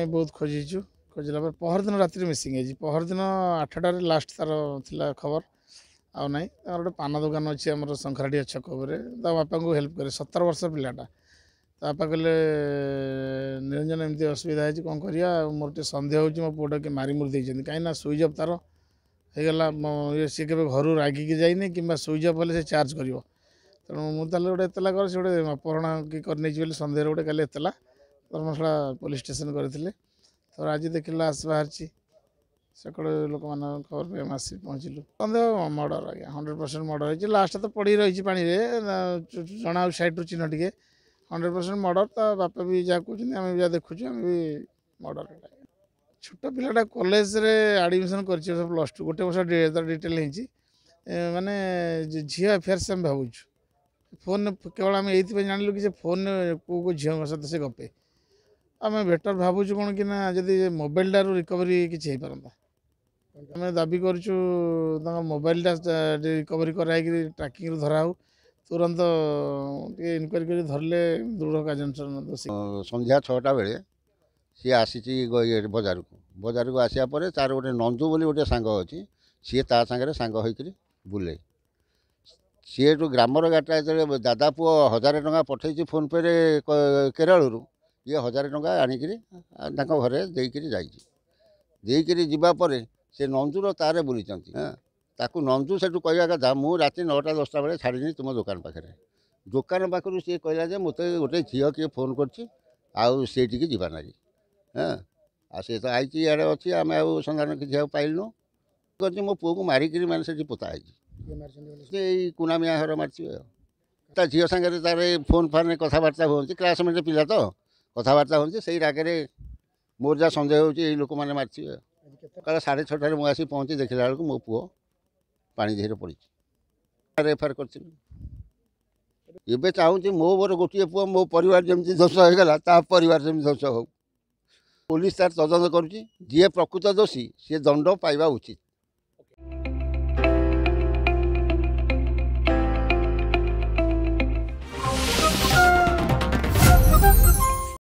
बहुत खोजीचु खोजला पहर दिन राति मिसिंग है पहर दिन 8टार लास्ट तार थिला खबर आउ ना गोटे पान दुकान अच्छी आम शंखराड़ी छक बापा को हेल्प करे 17 वर्ष पिलाटा बापा कहले निरंजन एमती असुविधा है कौन करिया मोर टे सन्देह हो मो पुआ कि मारी मुरी देती कहीं सुइच अफ तार होगला सी के घर रागिकी जाइनी कि सुइच अफ हेल्ले से चार्ज कर तेणु मुझे गोटे एतला कर गोटे अपहरण कि कर सन्देह गोटे कल एतला धर्मशाला पुलिस स्टेशन करते तो आज देखिए लाश बाहर सकड़े लोक मान खबर पे हम आसी पहुँचलु सन्देह मर्डर आज्ञा 100% मर्डर है लास्ट तो पड़ी रही पानी जना सैड्रु चिन्ह टे 100% मर्डर तो बापा भी जहाँ कहते आम भी जहाँ देखु आम भी मर्डर छोट पिलाटा कॉलेज रे एडमिशन कर +2 गोटे वर्ष डिटेल माने झी अफेयर से आम भावुँ फोन केवल आम ये जानलु कि फोन को झील सहित से गपे आम बेटर भावुँ कौन कि जदि मोबाइल टारू रिकवरी किसी हो पारता आम दाबी करूँ मोबाइलटा रिकवरी कराई ट्राकिंग धरा हो तुरंत इनक्वारी कर धरले दृढ़ कार्यानुष्ठान दोषी संध्या 6टा बेले सी आसी बजार को आसिया परे तार गोटे नंजू बोली गोटे सांग अच्छी सी ता सांगे सांग होकर बुले सी ग्रामर गाटा जो दादा पुओ 1000 टଙ୍କା पठे फोन पे रे केरल ये 1000 टଙ୍କା आनिकी घरे देकर जावापर से नंजूर तारे बुली ताकू नंजू से कहवा कथा मु राति 9टा 10टा बेले छाड़ी तुम दुकान पाखे दुकान पाखु सी कहला मत गोटे झील किए फोन करटी जीवा ना हाँ आ सी तो आई इे अच्छी आम आंधान किसी पाइलु कर मो पुओ को मारिक मैंने से पोता है कुनामिया घर मार्च झील सागर तार फोन फान कथबार्ता हमें क्लासमेट पिला तो कथबार्ता होती से रागे मोर जहाँ सन्देह हो लोक मैंने मार्च कल 6:30 मुझे पहुँची देखला बेलू मो पुओ पानी देहरे पड़ी एफआईआर कर चाहूँगी मो मोर गोटे पुओ मो परिवार जमी ध्वंस होगा ता परिवार जमी ध्वंस हो पुलिस तार तदंत करुँची जी प्रकृत दोषी सी दंड पाइबा उचित।